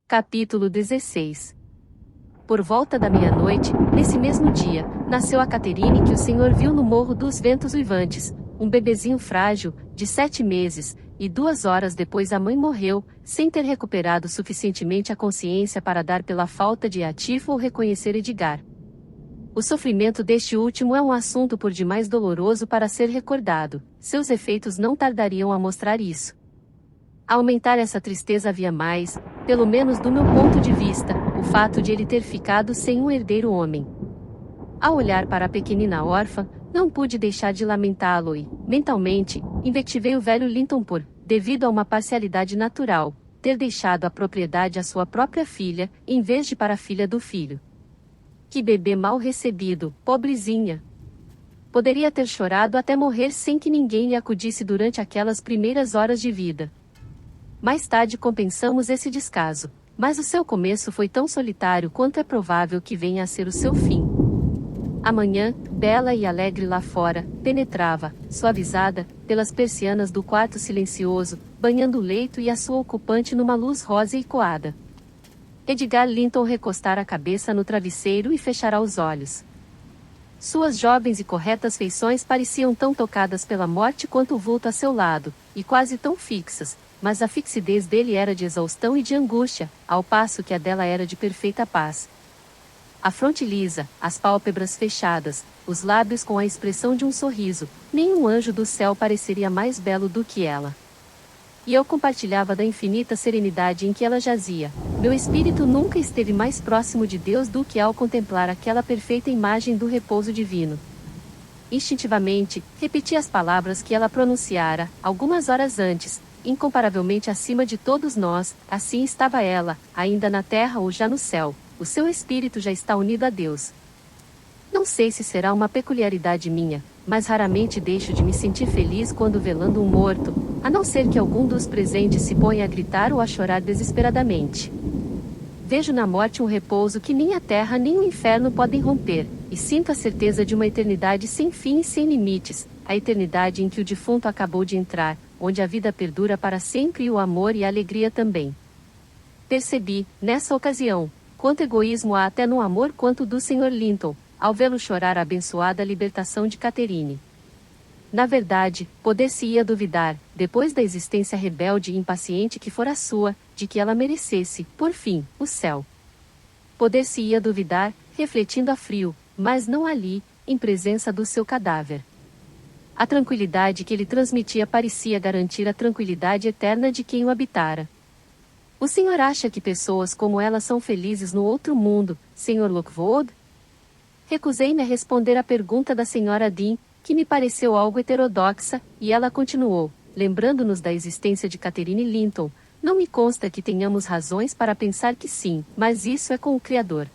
Capítulo 16. Por volta da meia-noite, nesse mesmo dia, nasceu a Caterine que o Senhor viu no Morro dos Ventos Uivantes, um bebezinho frágil, de 7 meses, e 2 horas depois a mãe morreu, sem ter recuperado suficientemente a consciência para dar pela falta de ativo ou reconhecer Edgar. O sofrimento deste último é um assunto por demais doloroso para ser recordado, seus efeitos não tardariam a mostrar isso. A aumentar essa tristeza havia mais, pelo menos do meu ponto de vista, o fato de ele ter ficado sem um herdeiro homem. Ao olhar para a pequenina órfã, não pude deixar de lamentá-lo e, mentalmente, invectivei o velho Linton por, devido a uma parcialidade natural, ter deixado a propriedade à sua própria filha, em vez de para a filha do filho. Que bebê mal recebido, pobrezinha! Poderia ter chorado até morrer sem que ninguém lhe acudisse durante aquelas primeiras horas de vida. Mais tarde compensamos esse descaso, mas o seu começo foi tão solitário quanto é provável que venha a ser o seu fim. A manhã, bela e alegre lá fora, penetrava, suavizada, pelas persianas do quarto silencioso, banhando o leito e a sua ocupante numa luz rosa e coada. Edgar Linton recostara a cabeça no travesseiro e fechara os olhos. Suas jovens e corretas feições pareciam tão tocadas pela morte quanto o vulto a seu lado, e quase tão fixas, mas a fixidez dele era de exaustão e de angústia, ao passo que a dela era de perfeita paz. A fronte lisa, as pálpebras fechadas, os lábios com a expressão de um sorriso, nenhum anjo do céu pareceria mais belo do que ela. E eu compartilhava da infinita serenidade em que ela jazia. Meu espírito nunca esteve mais próximo de Deus do que ao contemplar aquela perfeita imagem do repouso divino. Instintivamente, repeti as palavras que ela pronunciara, algumas horas antes, incomparavelmente acima de todos nós, assim estava ela, ainda na terra ou já no céu, o seu espírito já está unido a Deus. Não sei se será uma peculiaridade minha, mas raramente deixo de me sentir feliz quando velando um morto, a não ser que algum dos presentes se ponha a gritar ou a chorar desesperadamente. Vejo na morte um repouso que nem a terra nem o inferno podem romper, e sinto a certeza de uma eternidade sem fim e sem limites, a eternidade em que o defunto acabou de entrar, onde a vida perdura para sempre e o amor e a alegria também. Percebi, nessa ocasião, quanto egoísmo há até no amor quanto do Sr. Linton, ao vê-lo chorar a abençoada libertação de Caterine. Na verdade, poder-se-ia duvidar, depois da existência rebelde e impaciente que fora sua, de que ela merecesse, por fim, o céu. Poder-se-ia duvidar, refletindo a frio, mas não ali, em presença do seu cadáver. A tranquilidade que ele transmitia parecia garantir a tranquilidade eterna de quem o habitara. O senhor acha que pessoas como ela são felizes no outro mundo, Sr. Lockwood? Recusei-me a responder à pergunta da Sra. Dean, que me pareceu algo heterodoxa, e ela continuou, lembrando-nos da existência de Caterine Linton. Não me consta que tenhamos razões para pensar que sim, mas isso é com o Criador.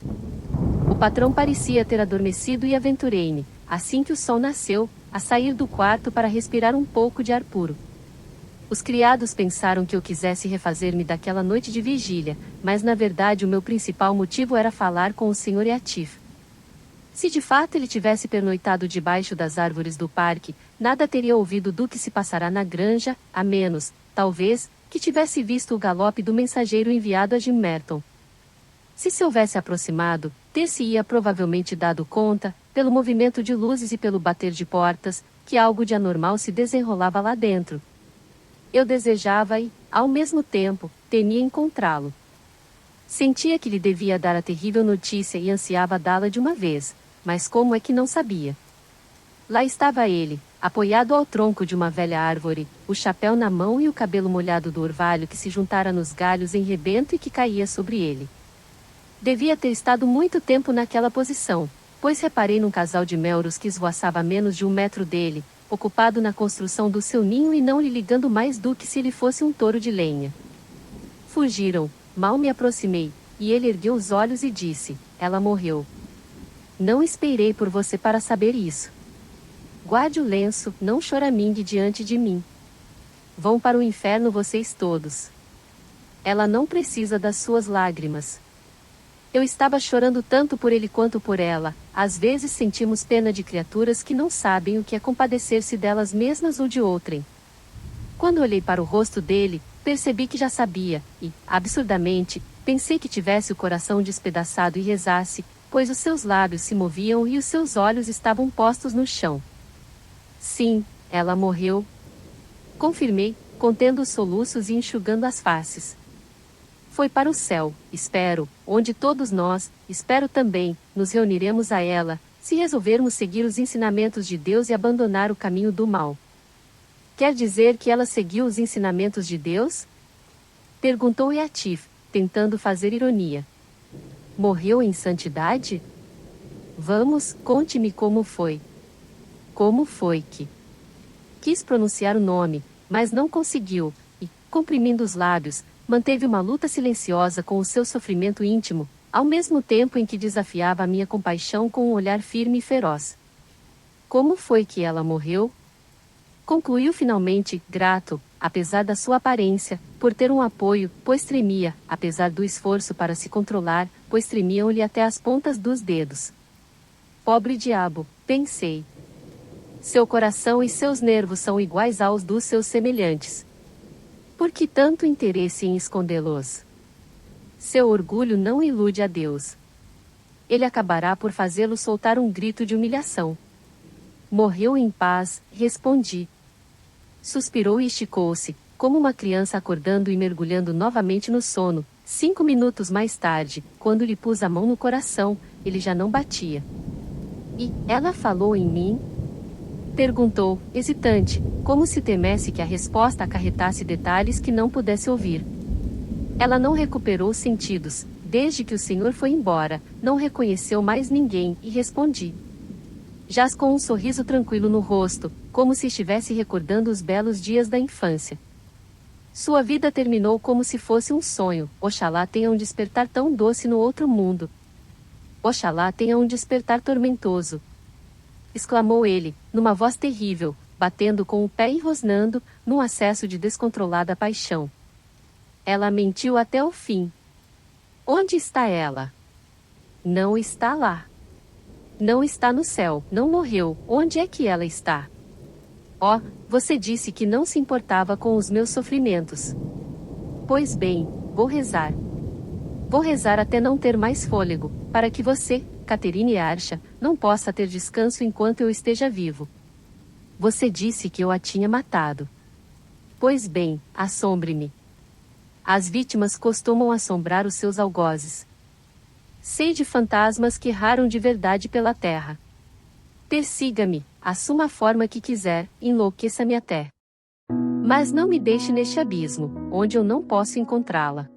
O patrão parecia ter adormecido e aventurei-me, assim que o sol nasceu, a sair do quarto para respirar um pouco de ar puro. Os criados pensaram que eu quisesse refazer-me daquela noite de vigília, mas na verdade o meu principal motivo era falar com o Sr. Yatif. Se de fato ele tivesse pernoitado debaixo das árvores do parque, nada teria ouvido do que se passará na granja, a menos, talvez, que tivesse visto o galope do mensageiro enviado a Jim Merton. Se houvesse aproximado, ter-se-ia provavelmente dado conta, pelo movimento de luzes e pelo bater de portas, que algo de anormal se desenrolava lá dentro. Eu desejava e, ao mesmo tempo, temia encontrá-lo. Sentia que lhe devia dar a terrível notícia e ansiava dá-la de uma vez, mas como é que não sabia? Lá estava ele, apoiado ao tronco de uma velha árvore, o chapéu na mão e o cabelo molhado do orvalho que se juntara nos galhos em rebento e que caía sobre ele. Devia ter estado muito tempo naquela posição, pois reparei num casal de melros que esvoaçava a menos de 1 metro dele, ocupado na construção do seu ninho e não lhe ligando mais do que se ele fosse um touro de lenha. Fugiram, mal me aproximei, e ele ergueu os olhos e disse, ela morreu. Não esperei por você para saber isso. Guarde o lenço, não choramingue diante de mim. Vão para o inferno vocês todos. Ela não precisa das suas lágrimas. Eu estava chorando tanto por ele quanto por ela. Às vezes sentimos pena de criaturas que não sabem o que é compadecer-se delas mesmas ou de outrem. Quando olhei para o rosto dele, percebi que já sabia, e, absurdamente, Pensei que tivesse o coração despedaçado e rezasse, pois os seus lábios se moviam e os seus olhos estavam postos no chão. Sim, ela morreu. Confirmei, contendo os soluços e enxugando as faces. Foi para o céu, espero, onde todos nós, espero também, nos reuniremos a ela, se resolvermos seguir os ensinamentos de Deus e abandonar o caminho do mal. Quer dizer que ela seguiu os ensinamentos de Deus? Perguntou Yatif, tentando fazer ironia. Morreu em santidade? Vamos, conte-me como foi. Como foi que? Quis pronunciar o nome, mas não conseguiu, e, comprimindo os lábios, manteve uma luta silenciosa com o seu sofrimento íntimo, ao mesmo tempo em que desafiava a minha compaixão com um olhar firme e feroz. Como foi que ela morreu? Concluiu finalmente, grato, apesar da sua aparência, por ter um apoio, pois tremia, apesar do esforço para se controlar, pois tremiam-lhe até as pontas dos dedos. Pobre diabo, pensei. Seu coração e seus nervos são iguais aos dos seus semelhantes. Por que tanto interesse em escondê-los? Seu orgulho não ilude a Deus. Ele acabará por fazê-lo soltar um grito de humilhação. Morreu em paz, respondi. Suspirou e esticou-se, como uma criança acordando e mergulhando novamente no sono. 5 minutos mais tarde, quando lhe pus a mão no coração, ele já não batia. E ela falou em mim? Perguntou, hesitante, como se temesse que a resposta acarretasse detalhes que não pudesse ouvir. Ela não recuperou os sentidos, desde que o senhor foi embora, não reconheceu mais ninguém, e respondi. Jaz com um sorriso tranquilo no rosto, como se estivesse recordando os belos dias da infância. Sua vida terminou como se fosse um sonho, oxalá tenha um despertar tão doce no outro mundo. Oxalá tenha um despertar tormentoso. Exclamou ele, numa voz terrível, batendo com o pé e rosnando, num acesso de descontrolada paixão. Ela mentiu até o fim. Onde está ela? Não está lá. Não está no céu, não morreu, onde é que ela está? Oh, você disse que não se importava com os meus sofrimentos. Pois bem, vou rezar. Vou rezar até não ter mais fôlego, para que você, Caterine Archa, não possa ter descanso enquanto eu esteja vivo. Você disse que eu a tinha matado. Pois bem, assombre-me. As vítimas costumam assombrar os seus algozes. Sei de fantasmas que erraram de verdade pela terra. Persiga-me, assuma a forma que quiser, enlouqueça-me até. Mas não me deixe neste abismo, onde eu não posso encontrá-la.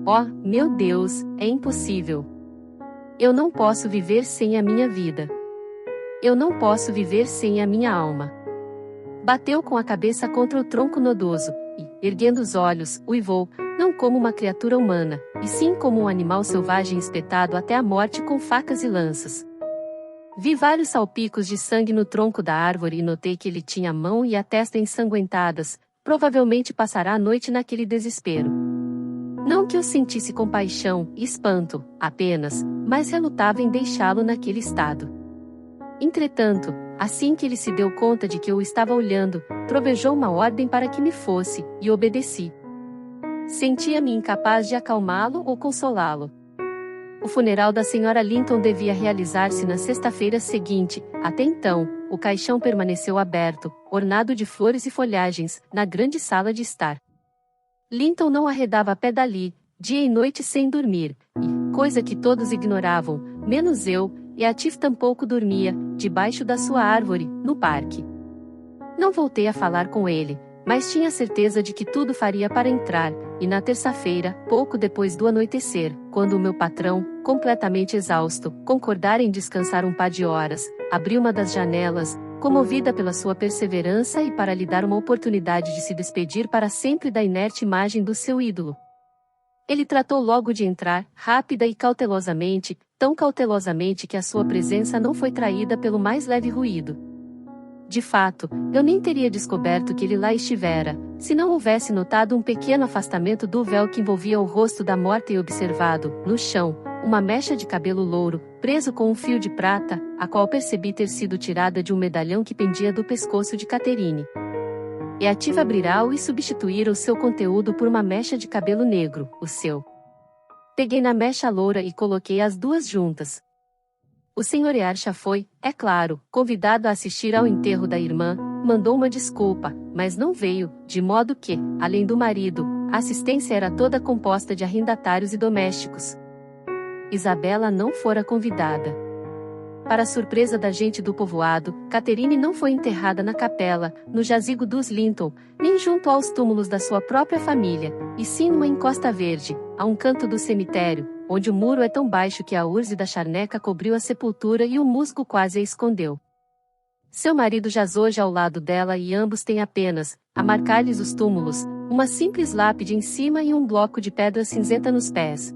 Oh, meu Deus, é impossível. Eu não posso viver sem a minha vida. Eu não posso viver sem a minha alma. Bateu com a cabeça contra o tronco nodoso, e, erguendo os olhos, uivou, não como uma criatura humana, e sim como um animal selvagem espetado até a morte com facas e lanças. Vi vários salpicos de sangue no tronco da árvore e notei que ele tinha a mão e a testa ensanguentadas, provavelmente passará a noite naquele desespero. Não que eu sentisse compaixão e espanto, apenas, mas relutava em deixá-lo naquele estado. Entretanto, assim que ele se deu conta de que eu estava olhando, trovejou uma ordem para que me fosse, e obedeci. Sentia-me incapaz de acalmá-lo ou consolá-lo. O funeral da senhora Linton devia realizar-se na sexta-feira seguinte. Até então, o caixão permaneceu aberto, ornado de flores e folhagens, na grande sala de estar. Linton não arredava pé dali, dia e noite sem dormir, e, coisa que todos ignoravam, menos eu, e Atif tampouco dormia, debaixo da sua árvore, no parque. Não voltei a falar com ele, mas tinha certeza de que tudo faria para entrar, e na terça-feira, pouco depois do anoitecer, quando o meu patrão, completamente exausto, concordara em descansar um par de horas, abri uma das janelas, comovida pela sua perseverança e para lhe dar uma oportunidade de se despedir para sempre da inerte imagem do seu ídolo. Ele tratou logo de entrar, rápida e cautelosamente, tão cautelosamente que a sua presença não foi traída pelo mais leve ruído. De fato, eu nem teria descoberto que ele lá estivera, se não houvesse notado um pequeno afastamento do véu que envolvia o rosto da morta e observado, no chão, uma mecha de cabelo louro, preso com um fio de prata, a qual percebi ter sido tirada de um medalhão que pendia do pescoço de Caterine. Atif abrirá-o e substituir o seu conteúdo por uma mecha de cabelo negro, o seu. Peguei na mecha loura e coloquei as duas juntas. O Sr. Earcha foi, é claro, convidado a assistir ao enterro da irmã, mandou uma desculpa, mas não veio, de modo que, além do marido, a assistência era toda composta de arrendatários e domésticos. Isabela não fora convidada. Para a surpresa da gente do povoado, Catherine não foi enterrada na capela, no jazigo dos Linton, nem junto aos túmulos da sua própria família, e sim numa encosta verde, a um canto do cemitério, onde o muro é tão baixo que a urze da charneca cobriu a sepultura e o musgo quase a escondeu. Seu marido jaz hoje ao lado dela e ambos têm apenas, a marcar-lhes os túmulos, uma simples lápide em cima e um bloco de pedra cinzenta nos pés.